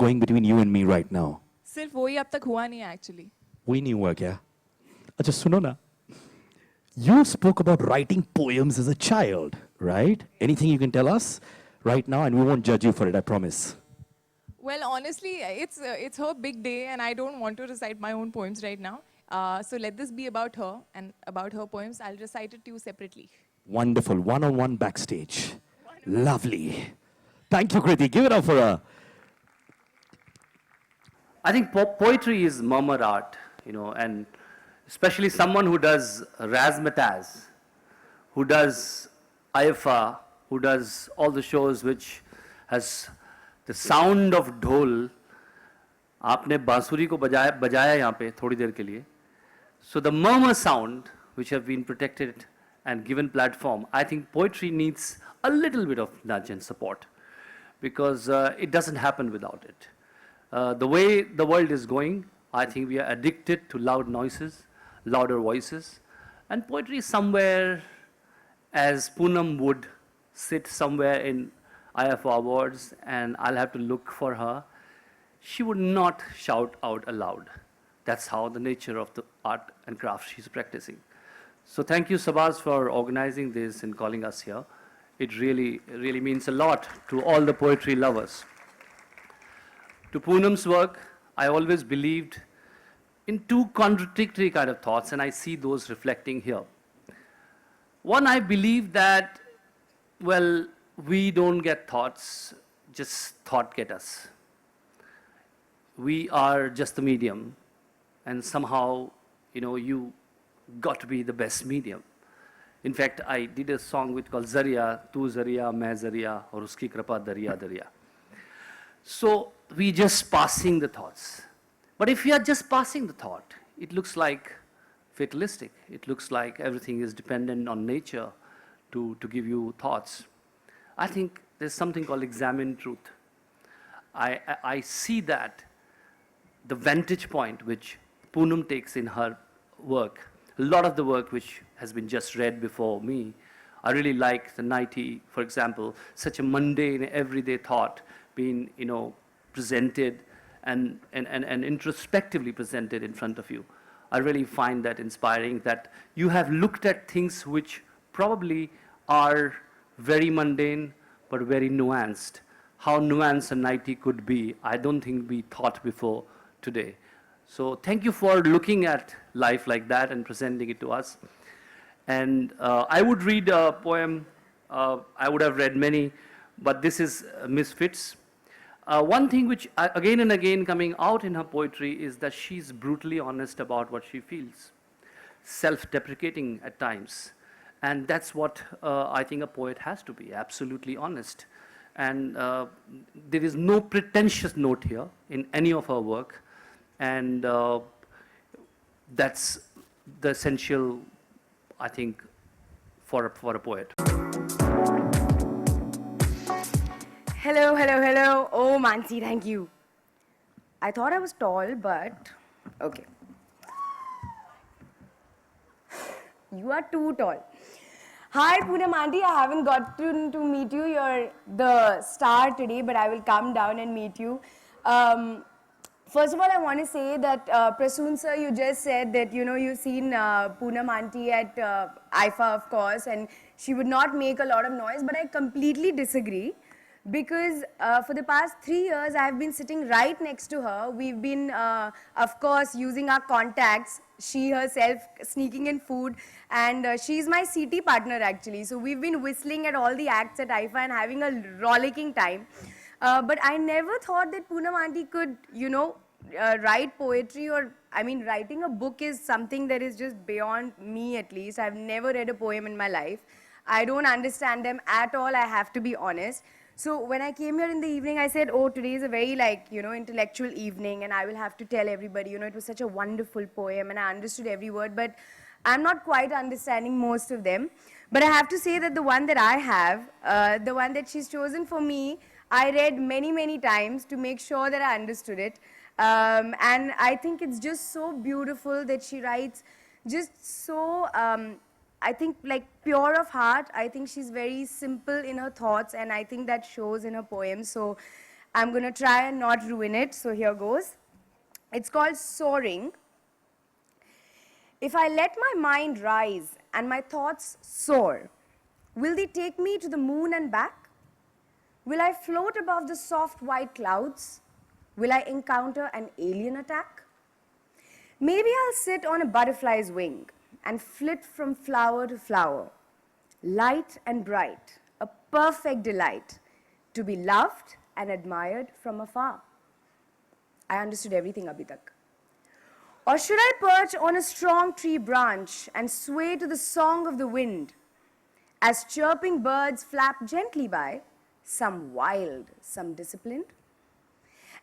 going between you and me right now? सिर्फ वही अब तक हुआ नहीं है actually. We नहीं हुआ क्या? अच्छा सुनो ना. You spoke about writing poems as a child, right? Anything you can tell us right now, and we won't judge you for it, I promise. Well, honestly, it's her big day, and I don't want to recite my own poems right now. So let this be about her and about her poems. I'll recite it to you separately. Wonderful. One-on-one backstage. Lovely. Thank you, Kirti. Give it up for her. I think poetry is murmur art, and especially someone who does razzmatazz, who does IFA, who does all the shows which has the sound of dhol. आपने बांसुरी को बजाया यहाँ पे थोड़ी देर के लिए. So the murmur sound, which have been protected and given platform, I think poetry needs a little bit of nudge and support, because it doesn't happen without it. The way the world is going, I think we are addicted to loud noises, louder voices, and poetry is somewhere, as Poonam would sit somewhere in IFA Awards, and I'll have to look for her. She would not shout out aloud. That's how the nature of the art and craft she's practicing. So thank you, Sabaz, for organizing this and calling us here. It really, really means a lot to all the poetry lovers. To Poonam's work, I always believed in two contradictory kind of thoughts, and I see those reflecting here. One, I believe that, well, we don't get thoughts, just thought get us. We are just the medium, and somehow, you got to be the best medium. In fact, I did a song which called Zariya, Tu Zariya, Main Zariya, aur uski kripa Dariya Dariya. So we just passing the thoughts. But if we are just passing the thought, it looks like fatalistic. It looks like everything is dependent on nature to give you thoughts. I think there's something called examined truth. I see that the vantage point which Poonam takes in her work, a lot of the work which has been just read before me, I really like the 90, for example, such a mundane, everyday thought being, presented and introspectively presented in front of you. I really find that inspiring, that you have looked at things which probably are very mundane but very nuanced. How nuanced a 90 could be, I don't think we thought before today. So thank you for looking at life like that and presenting it to us. And I would read a poem, I would have read many, but this is Misfits. One thing which again and again coming out in her poetry is that she's brutally honest about what she feels, self-deprecating at times. And that's what I think a poet has to be, absolutely honest. And there is no pretentious note here in any of her work. And that's the essential, I think, for a poet. Hello, hello, hello. Oh, Mansi, thank you. I thought I was tall, but okay. You are too tall. Hi, Poonam Aunty. I haven't gotten to meet you. You're the star today, but I will come down and meet you. First of all, I want to say that, Prasoon sir, you just said that, you've seen Poonam Aunty at IFA, of course, and she would not make a lot of noise, but I completely disagree. Because for the past 3 years, I have been sitting right next to her. We've been, of course, using our contacts, she herself sneaking in food, and she's my CT partner, actually. So we've been whistling at all the acts at IFA and having a rollicking time. But I never thought that Poonam Aunty could, write poetry, or, writing a book is something that is just beyond me, at least. I've never read a poem in my life. I don't understand them at all, I have to be honest. So when I came here in the evening, I said, oh, today is a very, intellectual evening, and I will have to tell everybody, it was such a wonderful poem, and I understood every word, but I'm not quite understanding most of them. But I have to say that the one that I have, the one that she's chosen for me, I read many, many times to make sure that I understood it. And I think it's just so beautiful that she writes just so, I think, like, pure of heart. I think she's very simple in her thoughts, and I think that shows in her poems. So I'm going to try and not ruin it, so here goes. It's called Soaring. If I let my mind rise and my thoughts soar, will they take me to the moon and back? Will I float above the soft white clouds? Will I encounter an alien attack? Maybe I'll sit on a butterfly's wing and flit from flower to flower, light and bright, a perfect delight, to be loved and admired from afar. I understood everything abhi tak. Or should I perch on a strong tree branch and sway to the song of the wind, as chirping birds flap gently by, some wild, some disciplined?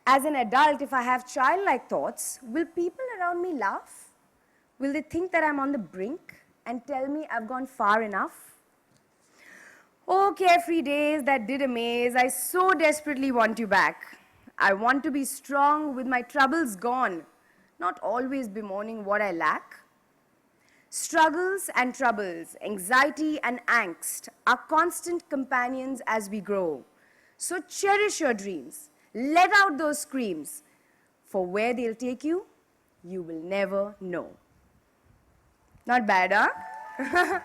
As an adult, if I have childlike thoughts, will people around me laugh? Will they think that I'm on the brink and tell me I've gone far enough? Oh, carefree days that did amaze, I so desperately want you back. I want to be strong with my troubles gone, not always bemoaning what I lack. Struggles and troubles, anxiety and angst are constant companions as we grow. So cherish your dreams, let out those screams, for where they'll take you, you will never know. Not bad, huh?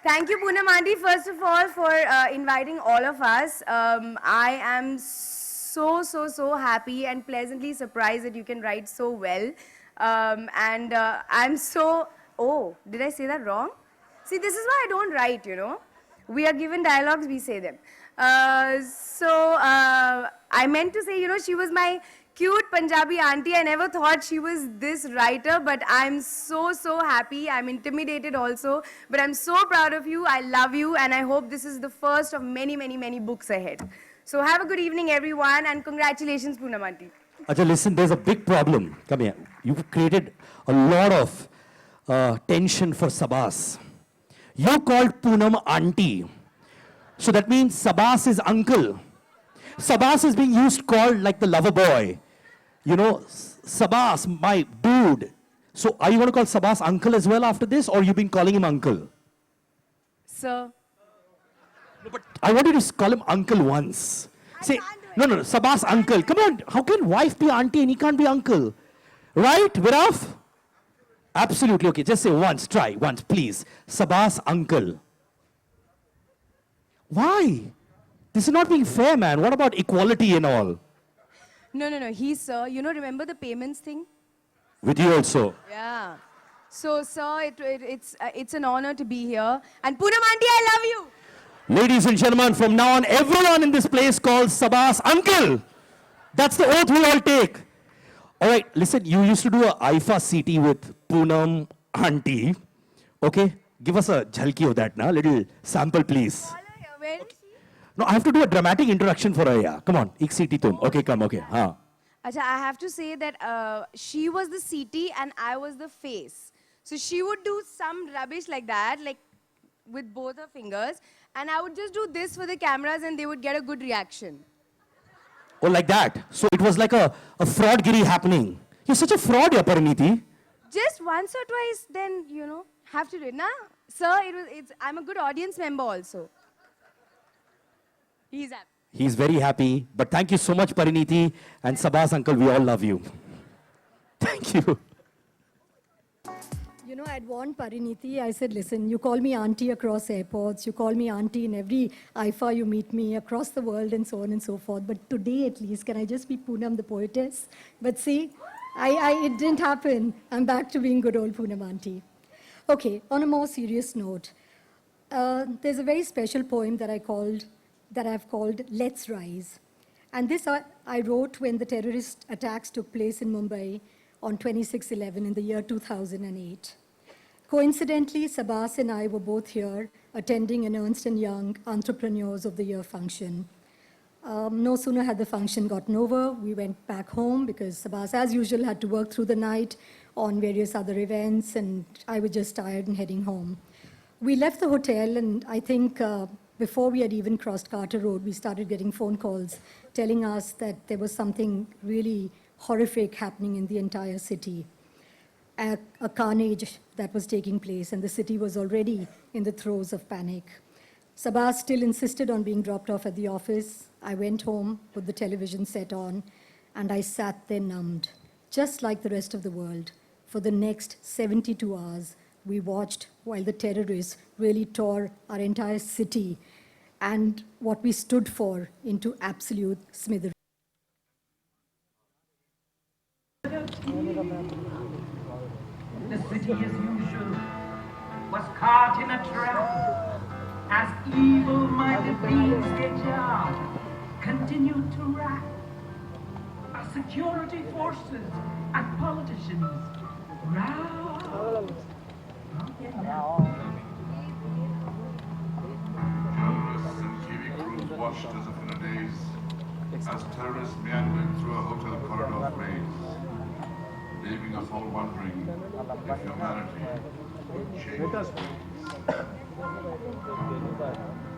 Thank you, Poonam Aunty, first of all, for inviting all of us. I am so happy and pleasantly surprised that you can write so well. I'm so, oh, did I say that wrong? See, this is why I don't write, you know. We are given dialogues, we say them. I meant to say, you know, she was my cute Punjabi auntie. I never thought she was this writer, but I'm so happy. I'm intimidated also, but I'm so proud of you. I love you, and I hope this is the first of many books ahead. So have a good evening, everyone, and congratulations, Poonam Aunty. Acha, listen, there's a big problem. Come here. You've created a lot of tension for Sabas. You called Poonam auntie. So that means Sabas is uncle. Sabas is being used called like the lover boy. You know, Sabas, my dude. So are you going to call Sabas uncle as well after this, or you've been calling him uncle? Sir. No, but I wanted to call him uncle once. Say, no, Sabas uncle. Come on, how can wife be auntie and he can't be uncle? Right, Viraf? Absolutely, okay, just say once, try, once, please. Sabas uncle. Why? This is not being fair, man. What about equality and all? No, he's sir. You know, remember the payments thing? With you also. Yeah. So, sir, it's an honor to be here. And Poonam Aunty, I love you. Ladies and gentlemen, from now on, everyone in this place calls Sabas uncle. That's the oath we all take. All right, listen, you used to do a IFA CT with Poonam Aunty. Okay, give us a jhalki of that now, little sample, please. Where is he? No, I have to do a dramatic introduction for her. Yeah. Come on, ek CT tum. Okay, come, okay. Haan. Acha, I have to say that she was the CT and I was the face. So she would do some rubbish like that, like with both her fingers, and I would just do this for the cameras and they would get a good reaction. Oh, like that. So it was like a fraudgiri happening. You're such a fraud, yeah, Preeniti. Just once or twice, then, you know, have to do it. Nah, sir, I'm a good audience member also. He's happy. He's very happy. But thank you so much, Preeniti. And Sabas uncle, we all love you. Thank you. You know, I'd warned Preeniti. I said, listen, you call me auntie across airports. You call me auntie in every IFA you meet me across the world and so on and so forth. But today, at least, can I just be Poonam the poetess? But see, it didn't happen. I'm back to being good old Poonam auntie. Okay, on a more serious note, there's a very special poem that I've called Let's Rise. And this I wrote when the terrorist attacks took place in Mumbai on 26/11 in the year 2008. Coincidentally, Sabas and I were both here attending an Ernst & Young Entrepreneurs of the Year function. No sooner had the function gotten over, we went back home because Sabas, as usual, had to work through the night on various other events, and I was just tired and heading home. We left the hotel, and I think before we had even crossed Carter Road, we started getting phone calls telling us that there was something really horrific happening in the entire city. A carnage that was taking place, and the city was already in the throes of panic. Sabah still insisted on being dropped off at the office. I went home, put the television set on, and I sat there numbed, just like the rest of the world. For the next 72 hours, we watched while the terrorists really tore our entire city and what we stood for into absolute smithereens. The city as usual was caught in a trap as evil-minded beings they jar continued to rat. Our security forces and politicians roused. Journalists and TV crews watched as if in a daze, as terrorists meandered through a hotel corridor maze, leaving us all wondering if humanity would change its ways.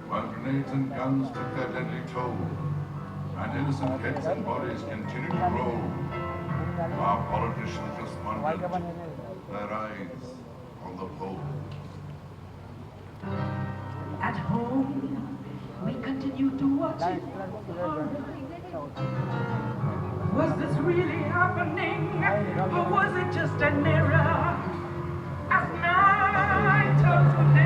While grenades and guns took their deadly toll, and innocent heads and bodies continued to roll, our politicians just wondered, their eyes on the pole. At home, we continued to watch it. Was this really happening, or was it just an error? As night turns to day,